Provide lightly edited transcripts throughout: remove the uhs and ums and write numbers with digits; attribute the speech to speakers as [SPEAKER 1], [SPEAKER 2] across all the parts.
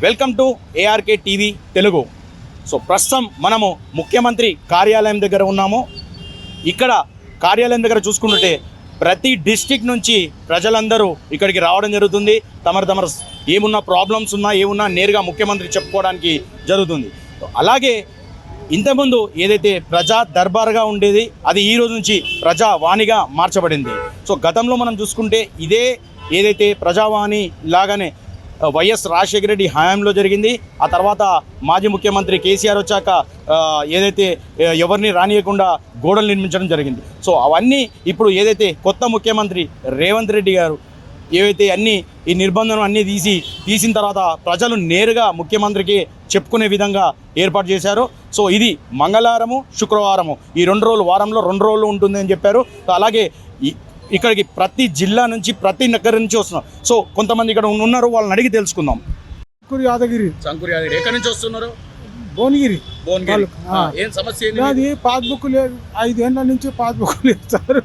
[SPEAKER 1] Welcome to ARK TV Telugu. So ప్రస్తుతం మనము ముఖ్యమంత్రి కార్యాలయం దగ్గర ఉన్నాము. ఇక్కడ కార్యాలయం దగ్గర చూసుకుంటుంటే ప్రతి డిస్టిక్ నుంచి ప్రజలందరూ ఇక్కడికి రావడం జరుగుతుంది. తమ ఏమున్నా ప్రాబ్లమ్స్ ఉన్నా ఏమున్నా నేరుగా ముఖ్యమంత్రి చెప్పుకోవడానికి జరుగుతుంది. అలాగే ఇంతకుముందు ఏదైతే ప్రజా దర్బార్గా ఉండేది అది ఈ రోజు నుంచి ప్రజావాణిగా మార్చబడింది. సో గతంలో మనం చూసుకుంటే ఇదే ఏదైతే ప్రజావాణి లాగానే వైఎస్ రాజశేఖర రెడ్డి హయాంలో జరిగింది. ఆ తర్వాత మాజీ ముఖ్యమంత్రి కేసీఆర్ వచ్చాక ఏదైతే ఎవరిని రానియకుండా గోడలు నిర్మించడం జరిగింది. సో అవన్నీ ఇప్పుడు ఏదైతే కొత్త ముఖ్యమంత్రి రేవంత్ రెడ్డి గారు ఏవైతే ఈ నిర్బంధం అన్నీ తీసిన తర్వాత ప్రజలు నేరుగా ముఖ్యమంత్రికి చెప్పుకునే విధంగా ఏర్పాటు చేశారు. సో ఇది మంగళవారము శుక్రవారము ఈ 2 రోజులు, వారంలో 2 రోజులు ఉంటుంది అని చెప్పారు. సో అలాగే ఇక్కడికి ప్రతి జిల్లా నుంచి ప్రతి నగరం నుంచి వస్తున్నారు. సో కొంతమంది ఇక్కడ ఉన్నారు, వాళ్ళని అడిగి తెలుసుకుందాం.
[SPEAKER 2] శంకర్ యాదగిరి
[SPEAKER 1] ఎక్కడి నుంచి వస్తున్నారు?
[SPEAKER 2] భువనగిరి.
[SPEAKER 1] ఏం సమస్య?
[SPEAKER 2] అది పాస్బుక్ లేదు, 5 ఏళ్ళ నుంచి పాస్బుక్ లేదు సార్.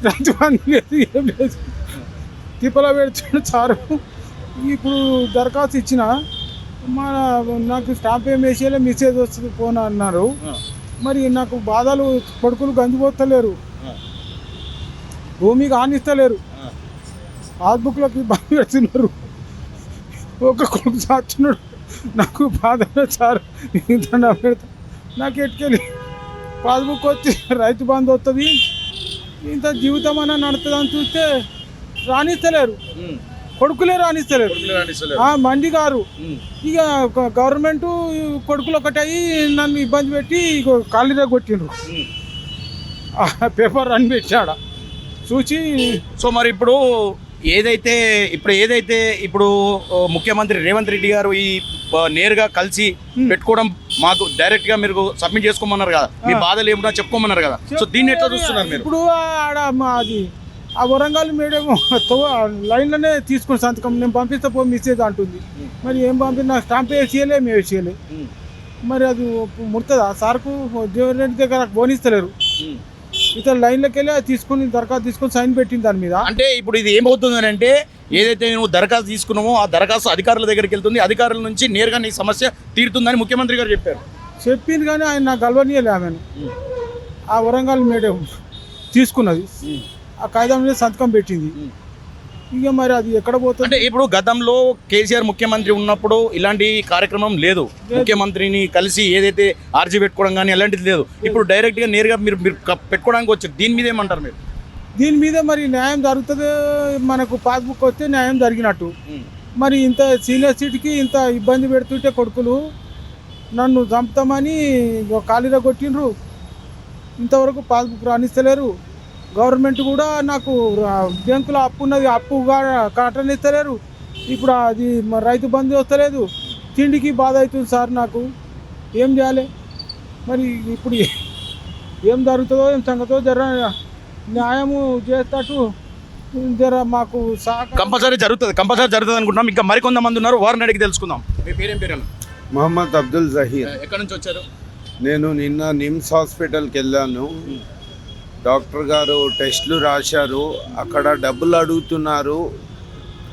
[SPEAKER 2] రైతు బంధు లేదు, ఏం లేదు. తిప్పలా పెడుతున్నాడు సార్. ఇప్పుడు దరఖాస్తు ఇచ్చిన నాకు స్టాంప్ ఏం వేసేయాలి, మెసేజ్ వస్తుంది ఫోన్ అన్నారు. మరి నాకు బాధలు, కొడుకులు గంజిపోతలేరు, భూమికి ఆనిస్తలేరు, పాస్బుక్లోకి బంద్ పెడుతున్నారు. ఒక కొడుకు చాచున్నాడు, నాకు బాధ సార్. పెడతా నాకు ఎట్టుకెళ్ళి పాస్బుక్ వచ్చి రైతు బంధు వస్తుంది, ఇంత జీవితం అన్న నడుతుందని చూస్తే రాణిస్తలేరు, కొడుకులే రాణిస్తలేరు. మండి గారు ఇక గవర్నమెంట్ కొడుకులు ఒకటయి నన్ను ఇబ్బంది పెట్టి కాళ్ళీగా కొట్టిండ్రు. పేపర్ అని పెట్టాడ చూసి.
[SPEAKER 1] సో మరి ఇప్పుడు ఇప్పుడు ముఖ్యమంత్రి రేవంత్ రెడ్డి గారు ఈ నేరుగా కలిసి పెట్టుకోవడం, మాకు డైరెక్ట్ గా మీరు సబ్మిట్ చేసుకోమన్నారు కదా, మీ బాధలు ఏమిటో చెప్పుకోమన్నారు కదా. సో దీన్ని ఎట్లా చూస్తున్నారు మీరు?
[SPEAKER 2] ఇప్పుడు ఆడ అది ఆ వరంగల్ మేడం లైన్లోనే తీసుకుని సంతకం నేను పంపిస్తే పో మెసేజ్ అంటుంది. మరి ఏం పంపి నాకు స్టాంప్ వేసేయలే, మేము వేసేయలే. మరి అది ముడుతుందా సార్కు? జీవన్ రెడ్డి దగ్గర బోనిస్తలేరు. ఇతర లైన్లోకి వెళ్ళి తీసుకుని దరఖాస్తు తీసుకొని సైన్ పెట్టింది దాని మీద.
[SPEAKER 1] అంటే ఇప్పుడు ఇది ఏమవుతుంది అంటే ఏదైతే నువ్వు దరఖాస్తు తీసుకున్నావో ఆ దరఖాస్తు అధికారుల దగ్గరికి వెళ్తుంది, అధికారుల నుంచి నేరుగా నీ సమస్య తీరుతుందని ముఖ్యమంత్రి గారు చెప్పారు.
[SPEAKER 2] చెప్పింది కానీ ఆయన నాకు గెలవనీయలే. ఆమెను ఆ వరంగల్ మేడం తీసుకున్నది, ఆ కాగితం మీద సంతకం పెట్టింది. ఇక మరి అది ఎక్కడ పోతుంది?
[SPEAKER 1] అంటే ఇప్పుడు గతంలో కేసీఆర్ ముఖ్యమంత్రి ఉన్నప్పుడు ఇలాంటి కార్యక్రమం లేదు, ముఖ్యమంత్రిని కలిసి ఏదైతే ఆర్జీ పెట్టుకోవడం కానీ అలాంటిది లేదు. ఇప్పుడు డైరెక్ట్గా నేరుగా మీరు పెట్టుకోవడానికి వచ్చారు. దీని మీద ఏమంటారు మీరు?
[SPEAKER 2] దీని మీద మరి న్యాయం జరుగుతుంది. మనకు పాస్బుక్ వస్తే న్యాయం జరిగినట్టు. మరి ఇంత సీనియర్ సిటీకి ఇంత ఇబ్బంది పెడుతుంటే కొడుకులు నన్ను చంపుతామని ఖాళీగా కొట్టిండ్రు. ఇంతవరకు పాస్బుక్ రానిస్తలేరు. గవర్నమెంట్ కూడా నాకు బ్యాంకులో అప్పు ఉన్నది, అప్పుగా కట్టనిస్తలేరు. ఇప్పుడు అది రైతు బంధు వస్తలేదు, తిండికి బాధ అవుతుంది సార్. నాకు ఏం చేయాలి మరి? ఇప్పుడు ఏం జరుగుతుందో ఏం సంగతో జర న్యాయము చేస్తూ జర మాకు
[SPEAKER 1] కంపల్సరీ జరుగుతుంది అనుకుంటున్నాం. ఇంకా మరికొంతమంది ఉన్నారు, వారిని అడిగి తెలుసుకుందాం. మీ పేరేం పేరు?
[SPEAKER 3] మొహమ్మద్ అబ్దుల్ జహీర్.
[SPEAKER 1] ఎక్కడి నుంచి వచ్చారు?
[SPEAKER 3] నేను నిన్న నిమ్స్ హాస్పిటల్కి వెళ్ళాను. డాక్టర్ గారు టెస్టులు రాశారు, అక్కడ డబ్బులు అడుగుతున్నారు.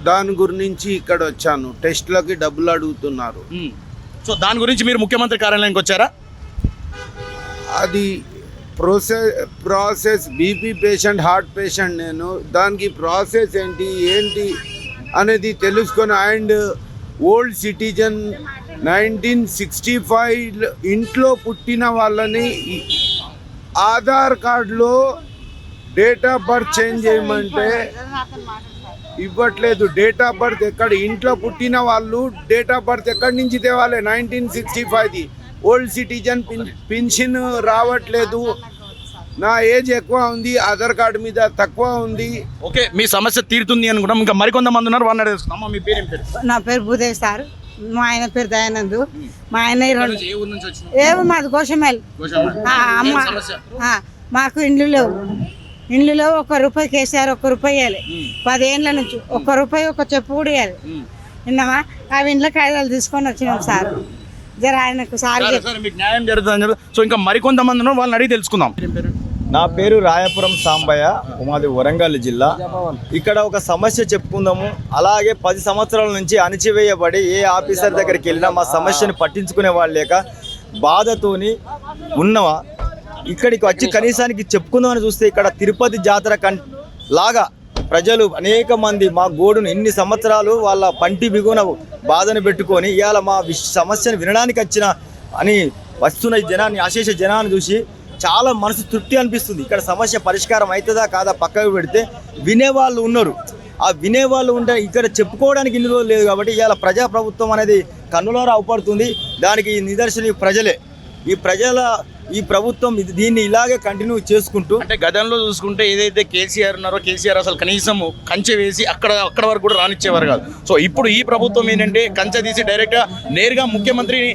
[SPEAKER 3] దాని గురించి ఇక్కడ వచ్చాను, టెస్టులకి డబ్బులు అడుగుతున్నారు.
[SPEAKER 1] సో దాని గురించి మీరు ముఖ్యమంత్రి కార్యాలయానికి వచ్చారా?
[SPEAKER 3] అది process BP patient, heart patient. నేను దానికి ప్రాసెస్ ఏంటి అనేది తెలుసుకొని, అండ్ ఓల్డ్ సిటిజన్ 1965 ఇంట్లో పుట్టిన వాళ్ళని ఆధార్ కార్డులో డేట్ ఆఫ్ బర్త్ చేంజ్ చేయమంటే ఇవ్వట్లేదు. డేట్ ఆఫ్ బర్త్ ఎక్కడ, ఇంట్లో పుట్టిన వాళ్ళు డేట్ ఆఫ్ బర్త్ ఎక్కడి నుంచి తేవాలి? 1965ది. ఓల్డ్ సిటిజన్ పెన్షన్ రావట్లేదు. నా ఏజ్ ఎక్కువ ఉంది, ఆధార్ కార్డు మీద తక్కువ ఉంది.
[SPEAKER 1] ఓకే, మీ సమస్య తీరుతుంది అనుకుంటాం. ఇంకా మరికొంతమంది ఉన్నారు, వాళ్ళని అడుగుతున్నాం. మీ పేరు ఏం పేరు?
[SPEAKER 4] నా పేరు భూదేవి సార్. మా ఆయన పేరు దయానంద్. మా ఆయన మాది గోషమేల్. మాకు ఇండ్లు లేవు. 1 రూపాయి కేసీఆర్ 1 రూపాయి ఇవ్వాలి. 10 ఏళ్ళ నుంచి 1 రూపాయి ఒక చెప్పు కూడా ఇవ్వాలి. విన్నామా? ఆ ఇంట్లో కాగితాలు తీసుకొని వచ్చినాం సార్. జర ఆయనకు సార్
[SPEAKER 1] మీకు న్యాయం జరుగుతుంది. సో ఇంకా మరికొంతమంది ఉన్నారు, వాళ్ళని అడిగి తెలుసుకుందాం.
[SPEAKER 5] నా పేరు రాయపురం సాంబయ్య, మాది వరంగల్ జిల్లా. ఇక్కడ ఒక సమస్య చెప్పుకుందాము. అలాగే 10 సంవత్సరాల నుంచి అణచివేయబడి ఏ ఆఫీసర్ దగ్గరికి వెళ్ళినా మా సమస్యను పట్టించుకునే వాళ్ళు లేక బాధతోని ఉన్నవా. ఇక్కడికి వచ్చి కనీసానికి చెప్పుకుందామని చూస్తే ఇక్కడ తిరుపతి జాతర లాగా ప్రజలు అనేక మంది మా గోడును ఇన్ని సంవత్సరాలు వాళ్ళ పంటి బిగున బాధను పెట్టుకొని ఇవాళ మా సమస్యను వినడానికి వచ్చిన అని వస్తున్న జనాన్ని, అశేష జనాన్ని చూసి చాలా మనసు తృప్తి అనిపిస్తుంది. ఇక్కడ సమస్య పరిష్కారం అవుతుందా కాదా పక్కకు పెడితే వినేవాళ్ళు ఉన్నారు. ఆ వినేవాళ్ళు ఉంటే ఇక్కడ చెప్పుకోవడానికి ఇన్ని రోజులు లేదు. కాబట్టి ఇవాళ ప్రజాప్రభుత్వం అనేది కన్నులారా అవపడుతుంది. దానికి నిదర్శనం ప్రజలే. ఈ ప్రభుత్వం దీన్ని ఇలాగే కంటిన్యూ చేసుకుంటూ,
[SPEAKER 1] అంటే గతంలో చూసుకుంటే ఏదైతే కేసీఆర్ ఉన్నారో కేసీఆర్ అసలు కనీసం కంచె వేసి అక్కడ వరకు కూడా రానిచ్చేవారు కాదు. సో ఇప్పుడు ఈ ప్రభుత్వం ఏంటంటే కంచె తీసి డైరెక్ట్గా నేరుగా ముఖ్యమంత్రిని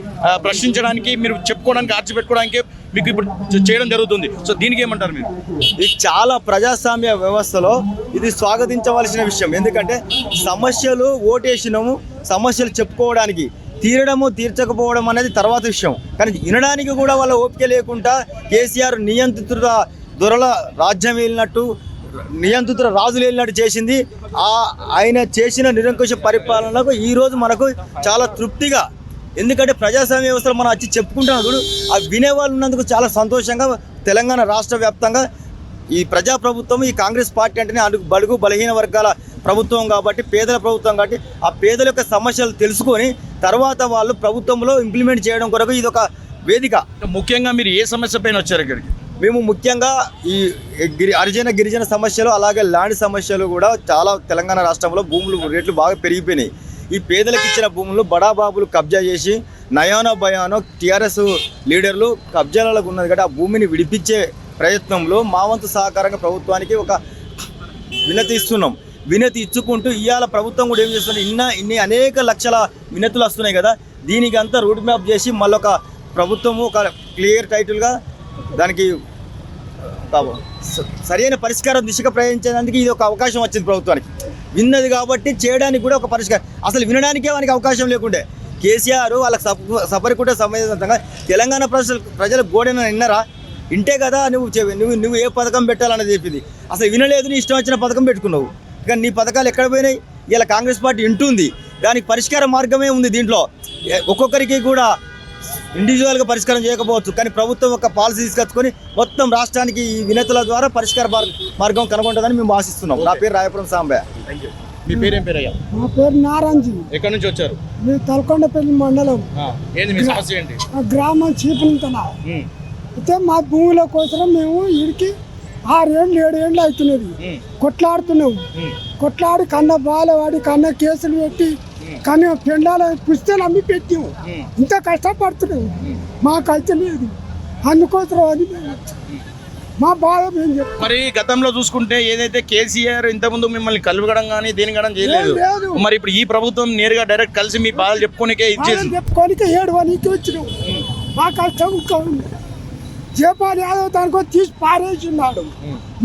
[SPEAKER 1] ప్రశ్నించడానికి, మీరు చెప్పుకోవడానికి, ఆర్చిపెట్టుకోవడానికి మీకు ఇప్పుడు చేయడం జరుగుతుంది. సో దీనికి ఏమంటారు మీరు?
[SPEAKER 5] ఇది చాలా ప్రజాస్వామ్య వ్యవస్థలో ఇది స్వాగతించవలసిన విషయం. ఎందుకంటే సమస్యలు ఓటేసినాము, సమస్యలు చెప్పుకోవడానికి, తీరడము తీర్చకపోవడం అనేది తర్వాత విషయం. కానీ వినడానికి కూడా వాళ్ళ ఓపిక లేకుండా కేసీఆర్ నియంత్రిత దొరల రాజ్యం వెళ్ళినట్టు, నియంత్రిత రాజులు వెళ్ళినట్టు చేసింది. ఆయన చేసిన నిరంకుశ పరిపాలనకు ఈరోజు మనకు చాలా తృప్తిగా, ఎందుకంటే ప్రజాస్వామ్య వ్యవస్థలో మనం వచ్చి చెప్పుకుంటున్నాం చూడు, ఆ వినేవాళ్ళు ఉన్నందుకు చాలా సంతోషంగా తెలంగాణ రాష్ట్ర వ్యాప్తంగా ఈ ప్రజాప్రభుత్వం, ఈ కాంగ్రెస్ పార్టీ అంటేనే బడుగు బలహీన వర్గాల ప్రభుత్వం కాబట్టి, పేదల ప్రభుత్వం కాబట్టి ఆ పేదల యొక్క సమస్యలు తెలుసుకొని తర్వాత వాళ్ళు ప్రభుత్వంలో ఇంప్లిమెంట్ చేయడం కొరకు ఇది ఒక వేదిక.
[SPEAKER 1] ముఖ్యంగా మీరు ఏ సమస్య పైన వచ్చారు ఇక్కడికి?
[SPEAKER 5] మేము ముఖ్యంగా ఈ గిరిజన సమస్యలు, అలాగే ల్యాండ్ సమస్యలు కూడా చాలా తెలంగాణ రాష్ట్రంలో భూములు రేట్లు బాగా పెరిగిపోయినాయి. ఈ పేదలకు ఇచ్చిన భూములు బడాబాబులు కబ్జా చేసి నయానో భయానో టీఆర్ఎస్ లీడర్లు కబ్జాలకు ఉన్నది కాబట్టి ఆ భూమిని విడిపించే ప్రయత్నంలో మా వంతు సహకారంగా ప్రభుత్వానికి ఒక వినతి ఇస్తున్నాం. వినతి ఇచ్చుకుంటూ ఇవాళ ప్రభుత్వం కూడా ఏం చేస్తుంది, ఇన్ని అనేక లక్షల వినతులు వస్తున్నాయి కదా, దీనికి అంతా రూట్ మ్యాప్ చేసి మళ్ళొక ప్రభుత్వము ఒక క్లియర్ టైటిల్గా దానికి సరైన పరిష్కారం దిశగా ప్రయాణించడానికి ఇది ఒక అవకాశం వచ్చింది ప్రభుత్వానికి. విన్నది కాబట్టి చేయడానికి కూడా ఒక పరిష్కారం. అసలు వినడానికే వానికి అవకాశం లేకుండే కేసీఆర్ వాళ్ళకి సపరికుట సమేతంగా తెలంగాణ ప్రజల గోడెన విన్నరా? ఇంటే కదా నువ్వు ఏ పథకం పెట్టాలన్నది చెప్పింది. అసలు వినలేదు, నీ ఇష్టం వచ్చిన పథకం పెట్టుకున్నావు. కానీ నీ పథకాలు ఎక్కడ పోయినాయి? ఇలా కాంగ్రెస్ పార్టీ వింటుంది, దానికి పరిష్కార మార్గమే ఉంది. దీంట్లో ఒక్కొక్కరికి కూడా ఇండివిజువల్గా పరిష్కారం చేయకపోవచ్చు, కానీ ప్రభుత్వం ఒక పాలసీ తీసుకొచ్చుకొని మొత్తం రాష్ట్రానికి ఈ వినతుల ద్వారా పరిష్కార మార్గం కనుగొంటుందని మేము ఆశిస్తున్నాం. నా పేరు రాయపురం సాంబయ్య.
[SPEAKER 1] మీ పేరేం పేరయ్యా?
[SPEAKER 2] నా పేరు నారాంజీ.
[SPEAKER 1] ఎక్కడి నుంచి వచ్చారు?
[SPEAKER 2] మీ తలకొండపల్లి మండలం.
[SPEAKER 1] ఏంది మీ సమస్య ఏంటి?
[SPEAKER 2] గ్రామం చీపులంతన. అయితే మా భూముల కోసం మేము వీడికి 6 ఏళ్ళు 7 ఏళ్ళు అవుతున్నది కొట్లాడుతున్నాము. కొట్లాడి కన్న బాలవాడి కన్న కేసులు పెట్టి కానీ పెండాల పుస్తకాలు అమ్మి పెట్టాము. ఇంత కష్టపడుతున్నాము, మాకైతే లేదు. అందుకోసం అది మా బాధ మేము చెప్తాం.
[SPEAKER 1] మరి గతంలో చూసుకుంటే ఏదైతే కేసీఆర్ ఇంతకుముందు మిమ్మల్ని కలవడం కానీ దేని కానీ చేయలేదు. మరి ఇప్పుడు ఈ ప్రభుత్వం నేరుగా డైరెక్ట్ కలిసి మీ బాధలు చెప్పుకోనికే ఇచ్చేసి
[SPEAKER 2] చెప్పుకోనికే 7 వానికి వచ్చినాము. మా కష్టం ఇంకా ఉంది. జయపాల్ యాదవ్ దానికో తీసి పారేసిన్నాడు,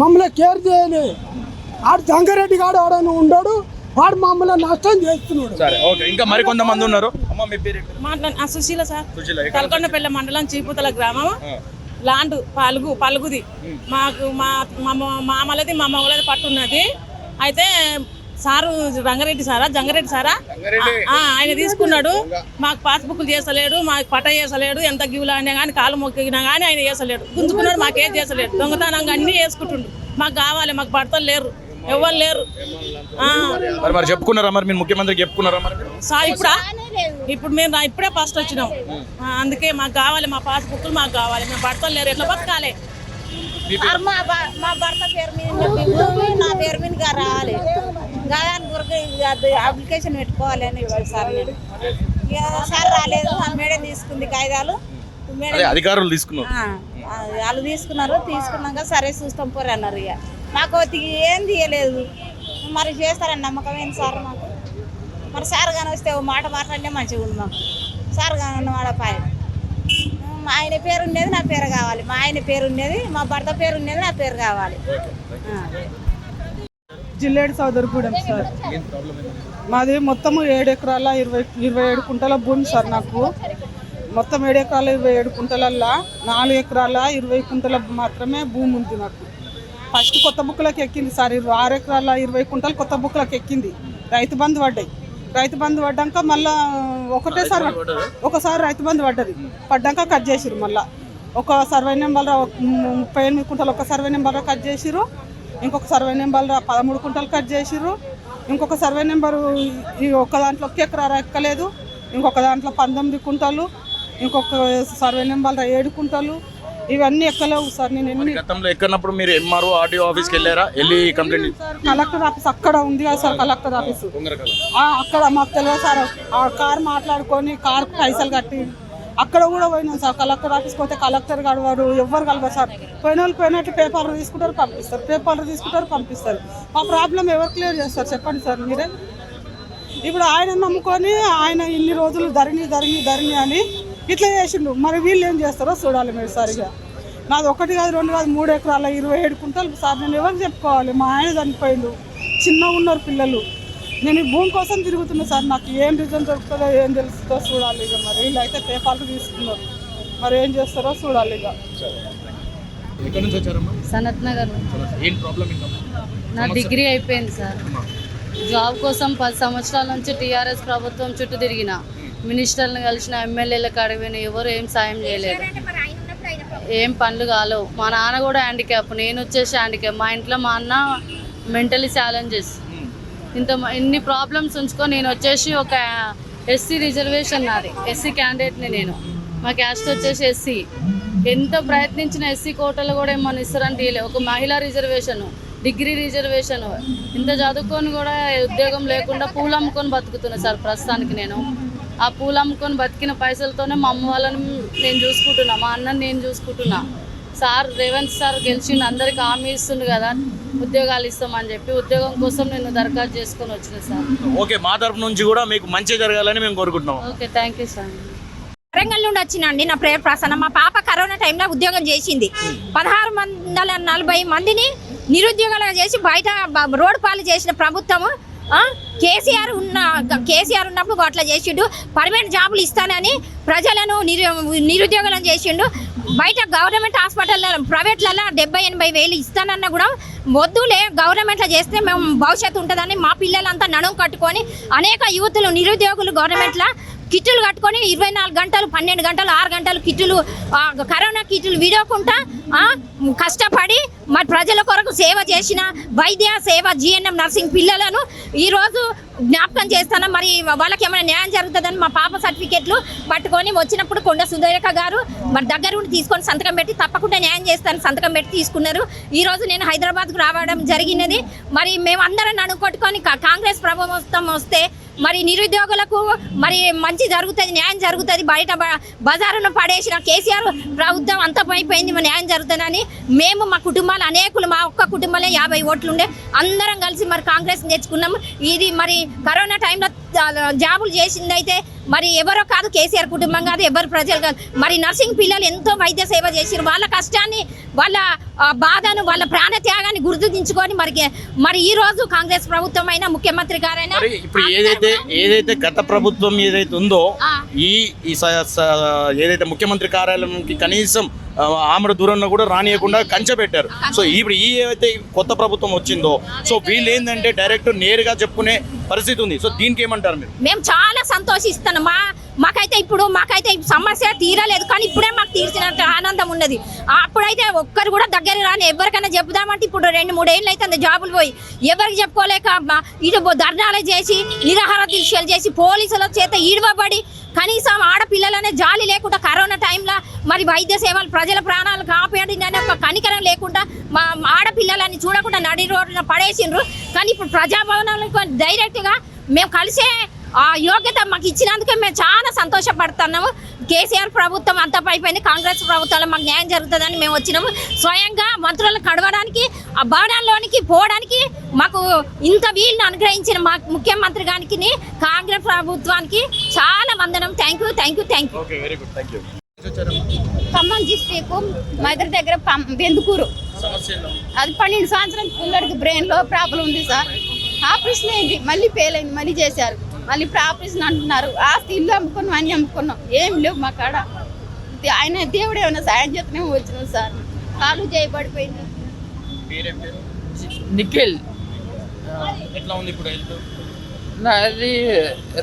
[SPEAKER 2] మమ్మల్ని కేర్ చేయలే. ఆడు జంగారెడ్డి గాడు ఆడని ఉన్నాడు, వాడు మమ్మల్ని నష్టం చేస్తున్నాడు.
[SPEAKER 1] సరే, ఓకే. ఇంకా మరి కొంతమంది ఉన్నారు. అమ్మ మీ పేరు?
[SPEAKER 6] సుశీల సార్, తలకొండపల్లి మండలం చీపుతల గ్రామం. ల్యాండ్ పలుగుది. మాకు మా అమ్మలది మా అమ్మలది పట్టున్నది. అయితే సారు జంగారెడ్డి సారా ఆయన తీసుకున్నాడు. మాకు పాస్బుక్లు చేసలేడు, మాకు పట్ట చేసలేడు. ఎంత గివులా అయినా కానీ కాలు మొక్కినా కానీ ఆయన చేసలేడు. గుంజుకున్నాడు, మాకేం చేసలేడు. దొంగతనంగా అన్నీ వేసుకుంటుండు. మాకు కావాలి, మాకు భర్తలు లేరు, ఎవరు లేరు.
[SPEAKER 1] మరి చెప్పుకున్నారా? మరి మీరు ముఖ్యమంత్రికి చెప్పుకున్నారా?
[SPEAKER 6] సార్ ఇప్పుడు మేము ఇప్పుడే ఫస్ట్ వచ్చినాం. అందుకే మాకు కావాలి, మా పాస్బుక్లు మాకు కావాలి. మేము భర్తలు లేరు, ఎట్లా బతకాలి?
[SPEAKER 7] మా భర్త పేరు మీద నా పేరు మీద రావాలి. గాయాన్ని గురికి అప్లికేషన్ పెట్టుకోవాలి అని సార్. నేను సార్ రాలేదు, మేడం తీసుకుంది కాగితాలు.
[SPEAKER 1] అధికారులు తీసుకున్నారు,
[SPEAKER 7] వాళ్ళు తీసుకున్నాక సరే చూస్తాం పోరు అన్నారు. ఇక మాకు ఏం తీయలేదు. మరి చేస్తారని నమ్మకం ఏంటి సార్ మాకు? మరి సార్ కానీ వస్తే మాట మాట్లాడితే మంచిగా ఉంది. మాకు సార్ కానీ వాడపాయ ఆయన పేరు ఉండేది నా పేరు కావాలి, మా ఆయన పేరు ఉండేది, మా భర్త పేరు ఉండేది నా పేరు కావాలి.
[SPEAKER 8] జిల్లేడు సౌదరిగూడెం సార్. మాది మొత్తము 7 ఎకరాల 27 కుంటల భూమి సార్. నాకు మొత్తం 7 ఎకరాల 27 కుంటలల్లా 4 ఎకరాల 20 కుంటల మాత్రమే భూమి ఉంది నాకు. ఫస్ట్ కొత్త బుక్లకు ఎక్కింది సార్, 6 ఎకరాల 20 కుంటలు కొత్త బుక్లకు ఎక్కింది. రైతు బంధు పడ్డాయి. రైతు బంధు పడ్డాక మళ్ళీ ఒకసారి రైతు బంధు పడ్డాక కట్ చేసిరు. మళ్ళీ ఒక సర్వే నెంబర్ 38 కుంటలు ఒక సర్వే నెంబర్ కట్ చేసిరు. ఇంకొక సర్వే నెంబర్ 13 కుంటలు కట్ చేసిరు. ఇంకొక సర్వే నెంబరు ఒక దాంట్లో 1 ఎకరా ఎక్కలేదు. ఇంకొక దాంట్లో 19 కుంటలు, ఇంకొక సర్వే నెంబర్ 7 కుంటలు, ఇవన్నీ ఎక్కలేవు సార్. నేను
[SPEAKER 1] గతంలో ఎక్కడినప్పుడు మీరు ఎంఆర్ఓ ఆర్డీఓ ఆఫీస్కి వెళ్ళారా? వెళ్ళి కంప్లైంట్
[SPEAKER 8] కలెక్టర్ ఆఫీస్ అక్కడ ఉంది కదా సార్, కలెక్టర్ ఆఫీసు అక్కడ మాకు తెలియదు సార్. ఆ కార్ మాట్లాడుకొని కార్ పైసలు కట్టి అక్కడ కూడా పోయినాం సార్. కలెక్టర్ ఆఫీస్కి పోతే కలెక్టర్ కలవారు, ఎవ్వరు కలవారు సార్. పోయిన వాళ్ళు పోయినట్టు పేపర్లు తీసుకుంటారు పంపిస్తారు. మా ప్రాబ్లం ఎవరు క్లియర్ చేస్తారు చెప్పండి సార్ మీరే. ఇప్పుడు ఆయన నమ్ముకొని ఆయన ఇన్ని రోజులు ధరణి అని ఇట్లా చేసిండు. మరి వీళ్ళు ఏం చేస్తారో చూడాలి మీరు సరిగా. నాది 1 కాదు 2 కాదు 3 ఎకరాల 27 కుంటలు సార్. నేను ఎవరికి చెప్పుకోవాలి? మా ఆయన చనిపోయిండు, చిన్నగా ఉన్నారు పిల్లలు. నేను ఈ భూమి కోసం తిరుగుతున్నా సార్. నాకు ఏం రీజన్ దొరుకుతుందో ఏం తెలుస్తుందో చూడాలి. ఇక మరి వీళ్ళు అయితే పేపర్లు తీసుకున్నారు, మరి ఏం చేస్తారో చూడాలి. ఇక
[SPEAKER 1] ఎక్కడి నుంచి వచ్చారమ్మా?
[SPEAKER 9] సనత్ నగర్.
[SPEAKER 1] ఏం ప్రాబ్లం?
[SPEAKER 9] నా డిగ్రీ అయిపోయింది సార్. జాబ్ కోసం 10 సంవత్సరాల నుంచి టీఆర్ఎస్ ప్రభుత్వం చుట్టూ తిరిగిన, మినిస్టర్లను కలిసిన, ఎమ్మెల్యేలకు అడిగిన, ఎవరు ఏం సాయం చేయలేదు. ఏం పనులు కాలేవు. మా నాన్న కూడా హ్యాండిక్యాప్, నేను వచ్చేసి హ్యాండిక్యాప్. మా ఇంట్లో మా అన్న మెంటలీ ఛాలెంజెస్, ఇన్ని ప్రాబ్లమ్స్ ఉంచుకొని నేను వచ్చేసి ఒక ఎస్సీ రిజర్వేషన్, నాది ఎస్సీ క్యాండిడేట్ని నేను. మా క్యాస్ట్ వచ్చేసి ఎస్సీ. ఎంత ప్రయత్నించిన ఎస్సీ కోటలు కూడా ఏమన్నా ఇస్తారంటే ఒక మహిళా రిజర్వేషను, డిగ్రీ రిజర్వేషన్. ఇంత చదువుకొని కూడా ఉద్యోగం లేకుండా పూలు అమ్ముకొని బతుకుతున్నా సార్ ప్రస్తుతానికి. నేను ఆ పూలు అమ్ముకొని బతికిన పైసలతోనే మా అమ్మ వాళ్ళని నేను చూసుకుంటున్నా, మా అన్నని నేను చూసుకుంటున్నా. సార్ రేవంత్ సార్ గెలిచిండు, అందరికి హామీ ఇస్తుండు కదా ఉద్యోగాలు ఇస్తామని చెప్పి. ఉద్యోగం కోసం నేను దరఖాస్తు చేసుకొని వచ్చిన సార్.
[SPEAKER 1] ఓకే, మా తరఫు నుంచి కూడా మీకు మంచి జరగాలని మేము కోరుకుంటున్నాం.
[SPEAKER 9] Okay, thank you sir.
[SPEAKER 7] Warangal నుండి వచ్చినండి. నా పేరు ప్రసన్న. మా పాప కరోనా టైంలో ఉద్యోగం చేసింది. 1640 మందిని నిరుద్యోగాలుగా చేసి బయట రోడ్డు పాలు చేసిన ప్రభుత్వము కేసీఆర్ ఉన్నప్పుడు అట్లా చేసిండు. పర్మనెంట్ జాబులు ఇస్తానని ప్రజలను నిరుద్యోగులను చేసిండు. బయట గవర్నమెంట్ హాస్పిటల్లో ప్రైవేట్లలో 70-80 వేలు ఇస్తానన్నా కూడా వద్దులే, గవర్నమెంట్లో చేస్తే మేము భవిష్యత్తు ఉంటుందని మా పిల్లలంతా నడుము కట్టుకొని అనేక యూతులు నిరుద్యోగులు గవర్నమెంట్లో కిట్లు కట్టుకొని 24 గంటలు 12 గంటలు 6 గంటలు కిట్లు కరోనా కిట్లు విడవకుండా కష్టపడి మరి ప్రజల కొరకు సేవ చేసిన వైద్య సేవ జిఎన్ఎం నర్సింగ్ పిల్లలను ఈరోజు జ్ఞాపకం చేస్తాను. మరి వాళ్ళకి ఏమైనా న్యాయం జరుగుతుందని మా పాప సర్టిఫికెట్లు పట్టుకొని వచ్చినప్పుడు కొండ సుందరేఖ గారు మరి దగ్గర ఉండి తీసుకొని సంతకం పెట్టి తప్పకుండా న్యాయం చేస్తాను సంతకం పెట్టి తీసుకున్నారు. ఈరోజు నేను హైదరాబాద్కు రావడం జరిగినది. మరి మేమందరం అనుకొట్టుకొని కాంగ్రెస్ ప్రభుత్వం వస్తే మరి నిరుద్యోగులకు మరి మంచి జరుగుతుంది, న్యాయం జరుగుతుంది. బయట బజారును పడేసిన కేసీఆర్ ప్రభుత్వం అంతా అయిపోయింది, న్యాయం జరుగుతుందని మేము మా కుటుంబాలు అనేకులు, మా ఒక్క కుటుంబంలో 50 ఓట్లు ఉండే అందరం కలిసి మరి కాంగ్రెస్ తెచ్చుకున్నాము. ఇది మరి కరోనా టైంలో జాబులు చేసిందైతే మరి ఎవరో కాదు, కేసీఆర్ కుటుంబం కాదు, ఎవరు ప్రజలు కాదు. మరి నర్సింగ్ పిల్లలు ఎంతో వైద్య సేవ చేసారు. వాళ్ళ కష్టాన్ని, వాళ్ళ బాధను, వాళ్ళ ప్రాణ త్యాగాన్ని గుర్తుంచుకొని మరి ఈ రోజు కాంగ్రెస్ ప్రభుత్వం అయినా ముఖ్యమంత్రి గారైనా
[SPEAKER 1] ఇప్పుడు ఏదైతే గత ప్రభుత్వం ఏదైతే ఉందో ఏదైతే ముఖ్యమంత్రి కార్యాలయంకి కనీసం ఆమడ దూరంలో కూడా రానియకుండా కంచె పెట్టారు. సో ఇప్పుడు ఏదైతే కొత్త ప్రభుత్వం వచ్చిందో సో వీళ్ళు ఏంటంటే డైరెక్ట్ నేరుగా చెప్పుకునే పరిస్థితి ఉంది. సో దీనికి ఏమంటారు మీరు?
[SPEAKER 7] మేము చాలా సంతోషిస్తున్నాం. మాకైతే సమస్య తీరలేదు, కానీ ఇప్పుడే మాకు తీర్చినంత ఆనందం ఉన్నది. అప్పుడైతే ఒక్కరు కూడా దగ్గర రాని, ఎవరికైనా చెప్పుదామంటే ఇప్పుడు 2-3 ఏళ్ళు అయితే జాబులు పోయి ఎవరికి చెప్పుకోలేక ఇటు ధర్నాలు చేసి నిరాహార దీక్షలు చేసి పోలీసుల చేత ఈడవబడి కనీసం ఆడపిల్లలనే జాలి లేకుండా కరోనా టైంలో మరి వైద్య సేవలు ప్రజల ప్రాణాలు కాపాడిందని ఒక కనికరం లేకుండా మా ఆడపిల్లలని చూడకుండా నడి రోడ్డున పడేసిండ్రు. కానీ ఇప్పుడు ప్రజాభవనాలకు డైరెక్ట్గా మేము కలిసే ఆ యోగ్యత మాకు ఇచ్చినందుకే మేము చాలా సంతోషపడుతున్నాము. కేసీఆర్ ప్రభుత్వం అంతా అయిపోయింది, కాంగ్రెస్ ప్రభుత్వంలో మాకు న్యాయం జరుగుతుందని మేము వచ్చినాము. స్వయంగా మంత్రులను కడవడానికి, ఆ భవనాల్లోనికి పోవడానికి మాకు ఇంత వీలును అనుగ్రహించిన మా ముఖ్యమంత్రి గారికి, కాంగ్రెస్ ప్రభుత్వానికి చాలా వందనం. Thank you.
[SPEAKER 10] Khammam district mother దగ్గర బెందుకూరు. అది 12 సంవత్సరాల పిల్లడికి బ్రెయిన్లో ప్రాబ్లం ఉంది సార్. ఆపరేషన్ అయింది, మళ్ళీ ఫెయిల్ అయింది, మళ్ళీ చేశారు. మళ్ళీ ఇప్పుడు ఆపరేషన్ అంటున్నారు. ఆస్తి ఇల్లు అమ్ముకున్నాం, అన్ని అమ్ముకున్నాం, ఏం లేవు మా కాడ. ఆయన దేవుడు ఏమైనా సాయం చేస్తూనే వచ్చినాం సార్. కాలు చేయబడిపోయింది.
[SPEAKER 11] నిఖిల్,
[SPEAKER 1] ఎట్లా ఉంది ఇప్పుడు హెల్త్?
[SPEAKER 11] నాది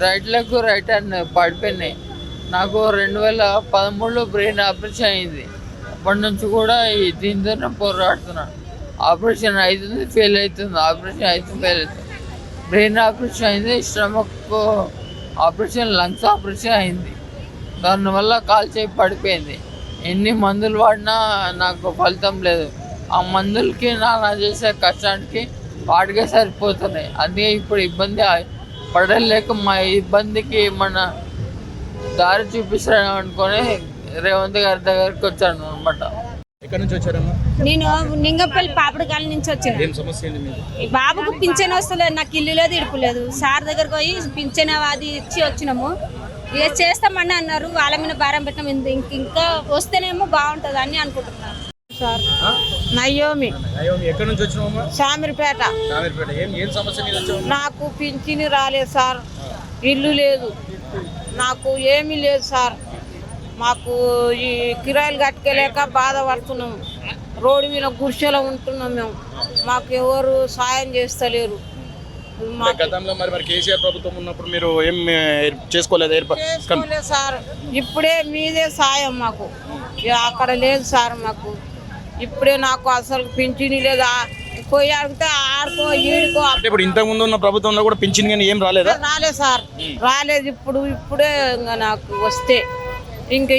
[SPEAKER 11] రైట్ లెగ్ రైట్ హ్యాండ్ పడిపోయినాయి. నాకు 2013లో బ్రెయిన్ ఆపరేషన్ అయింది. అప్పటి నుంచి కూడా దీంతోనే పోరాడుతున్నాను. ఆపరేషన్ అవుతుంది, ఫెయిల్ అవుతుంది, ఆపరేషన్ అవుతుంది, ఫెయిల్ అవుతుంది. బ్రెయిన్ ఆపరేషన్ అయింది, స్టమక్ ఆపరేషన్, లంగ్స్ ఆపరేషన్ అయింది. దానివల్ల కాలు చేయి పడిపోయింది. ఎన్ని మందులు వాడినా నాకు ఫలితం లేదు. ఆ మందులకి నా చేసే కష్టానికి వాటికే సరిపోతున్నాయి. అందుకే ఇప్పుడు ఇబ్బంది పడలేక మా ఇబ్బందికి మన దారి చూపిస్తాను అనుకొని రేవంత్ గారి దగ్గరికి వచ్చాను అనమాట.
[SPEAKER 1] ఎక్కడి నుంచి వచ్చారమ్మా?
[SPEAKER 7] నేను నింగపల్లి పాపడికాల నుంచి వచ్చిన.
[SPEAKER 1] ఏం సమస్య ఏంది మీది?
[SPEAKER 7] ఈ బాబుకు పింఛన్ వస్తలేదు, నాకు ఇల్లు లేదు, ఇడుపు లేదు. సార్ దగ్గరకు పోయి పింఛన్ అది ఇచ్చి వచ్చినాము. ఇక చేస్తామని అన్నారు. వాళ్ళ మీద భారం పెట్టినాం. ఇంకా వస్తేనేమో బాగుంటుంది అని అనుకుంటున్నాను
[SPEAKER 4] సార్. నయోమి,
[SPEAKER 1] ఎక్కడి నుంచి వచ్చినావమ్మా?
[SPEAKER 4] షామీర్పేట.
[SPEAKER 1] ఏం సమస్య మీద వచ్చావు?
[SPEAKER 4] నాకు పింఛని రాలేదు సార్, ఇల్లు లేదు, నాకు ఏమీ లేదు సార్. మాకు ఈ కిరాయిలు కట్టుకోలేక బాధపడుతున్నాము. రోడ్డు మీద గుడిసెలో ఉంటున్నాం మేము. మాకు ఎవరు సాయం చేస్తలేరు.
[SPEAKER 1] గతంలో మరి కేసీఆర్ ప్రభుత్వం ఉన్నప్పుడు మీరు ఏం చేసుకోలేదు?
[SPEAKER 4] చేసుకోలేదు సార్. ఇప్పుడే మీదే సాయం మాకు. అక్కడ లేదు సార్ మాకు. ఇప్పుడే నాకు అసలు పింఛని లేదు. పోయి అడిగితే ఆడుకో ఈడుకో.
[SPEAKER 1] ఇప్పుడు ఇంతకు ముందు ఉన్న ప్రభుత్వంలో కూడా పింఛన్ కానీ ఏం రాలేదా?
[SPEAKER 4] రాలేదు సార్, రాలేదు. ఇప్పుడే ఇంకా నాకు వస్తే ఇంకా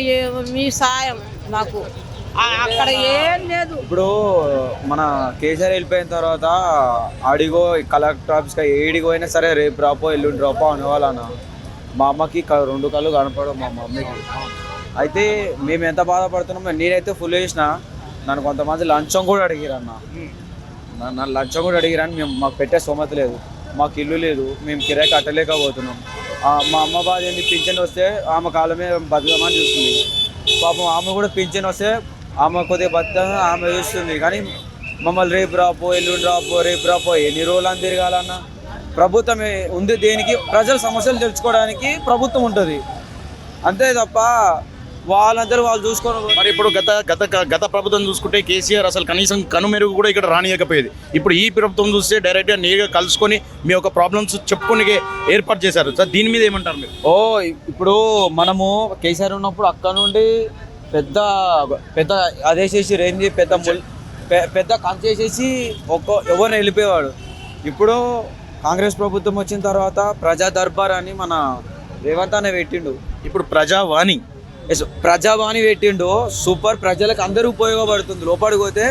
[SPEAKER 4] మీ సాయం మాకు అక్కడ ఏం లేదు.
[SPEAKER 5] ఇప్పుడు మన కేసీఆర్ వెళ్ళిపోయిన తర్వాత అడిగో కలెక్టర్ ఆఫీస్కి ఏడిగో అయినా సరే రేపు రాపో ఎల్లుండి రాపో అనేవాళ్ళన్న. మా అమ్మకి 2 కళ్ళు కనపడవు మా మమ్మీకి. అయితే మేము ఎంత బాధపడుతున్నామో, నేనైతే ఫుల్ వేసిన. నన్ను కొంతమంది లంచం కూడా అడిగిరన్న. నన్ను లంచం కూడా అడిగిరని. మేము మాకు పెట్టే స్తోమత లేదు, మాకు ఇల్లు లేదు, మేము కిరాయి కట్టలేకపోతున్నాం. మా అమ్మ బాధ ఏంది, పింఛన్ వస్తే ఆమె కాలమే బతుకమని చూస్తుంది. పాపం ఆమె కూడా పింఛన్ వస్తే ఆమె కొద్దిగా బతుకమని ఆమె చూస్తుంది. కానీ మమ్మల్ని రేపు రాపో ఎల్లుండి రాపో రేపు రాపో ఎన్ని రోజులు అని తిరగాలన్న. ప్రభుత్వం ఉంది దేనికి? ప్రజల సమస్యలు తెలుసుకోవడానికి ప్రభుత్వం ఉంటుంది, అంతే తప్ప వాళ్ళందరూ వాళ్ళు చూసుకోరు.
[SPEAKER 1] మరి ఇప్పుడు గత ప్రభుత్వం చూసుకుంటే కేసీఆర్ అసలు కనీసం కనుమెరుగు కూడా ఇక్కడ రానియకపోయేది. ఇప్పుడు ఈ ప్రభుత్వం చూస్తే డైరెక్ట్గా నేరుగా కలుసుకొని మీ యొక్క ప్రాబ్లమ్స్ చెప్పుకొని ఏర్పాటు చేశారు సార్. దీని మీద ఏమంటారు మీరు?
[SPEAKER 5] ఇప్పుడు మనము కేసీఆర్ ఉన్నప్పుడు అక్కడ నుండి పెద్ద అదేసేసి రేంజ్ పెద్ద కంచేసేసి ఎవరిని వెళ్ళిపోయేవాడు. ఇప్పుడు కాంగ్రెస్ ప్రభుత్వం వచ్చిన తర్వాత ప్రజా దర్బార్ అని మన రేవంత్ అనే పెట్టిండు.
[SPEAKER 1] ఇప్పుడు ప్రజావాణి
[SPEAKER 5] పెట్టిండు. సూపర్, ప్రజలకు అందరూ ఉపయోగపడుతుంది. లోపలికి పోతే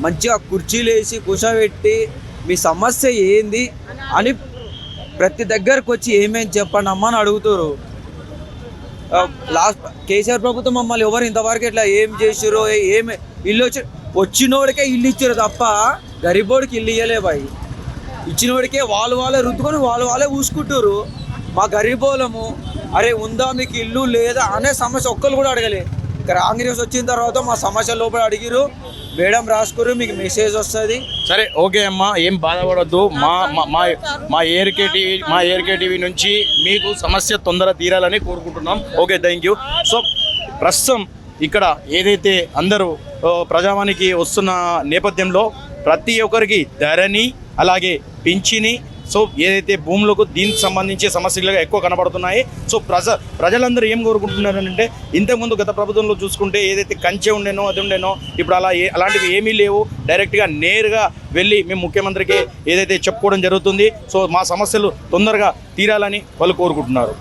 [SPEAKER 5] మంచిగా కుర్చీలు వేసి కూర్చోబెట్టి మీ సమస్య ఏంది అని ప్రతి దగ్గరకు వచ్చి ఏమేమి చెప్పండి అమ్మ అని అడుగుతారు. లాస్ట్ కేసీఆర్ ప్రభుత్వం మమ్మల్ని ఎవరు ఇంతవరకు ఇట్లా ఏం చేసారో, ఏమి ఇల్లు వచ్చినోడికే ఇల్లు ఇచ్చారు తప్ప గరీబోడికి ఇల్లు ఇవ్వలే బాయ్. ఇచ్చినోడికే వాళ్ళే రుద్దుకొని వాళ్ళే ఊసుకుంటారు. మా గరీబోళము అరే ఉందా మీకు ఇల్లు లేదా అనే సమస్య ఒక్కరు కూడా అడగలే. కాంగ్రెస్ వచ్చిన తర్వాత మా సమస్య లోపల అడిగిరు, మేడం రాసుకురు, మీకు మెసేజ్ వస్తుంది.
[SPEAKER 1] సరే, ఓకే అమ్మా, ఏం బాధపడద్దు. మా ఏఆర్కే టీవీ నుంచి మీకు సమస్య తొందర తీరాలని కోరుకుంటున్నాం. Okay, thank you. సో ప్రస్తుతం ఇక్కడ ఏదైతే అందరూ ప్రజావానికి వస్తున్న నేపథ్యంలో ప్రతి ఒక్కరికి ధరణి అలాగే పింఛని, సో ఏదైతే భూములకు దీనికి సంబంధించి సమస్యలుగా ఎక్కువ కనబడుతున్నాయి. సో ప్రజలందరూ ఏం కోరుకుంటున్నారు అంటే, ఇంతకుముందు గత ప్రభుత్వంలో చూసుకుంటే ఏదైతే కంచె ఉండేనో అది ఉండేనో ఇప్పుడు అలాంటివి ఏమీ లేవు. డైరెక్ట్గా నేరుగా వెళ్ళి మేము ముఖ్యమంత్రికి ఏదైతే చెప్పుకోవడం జరుగుతుంది. సో మా సమస్యలు తొందరగా తీరాలని వాళ్ళు కోరుకుంటున్నారు.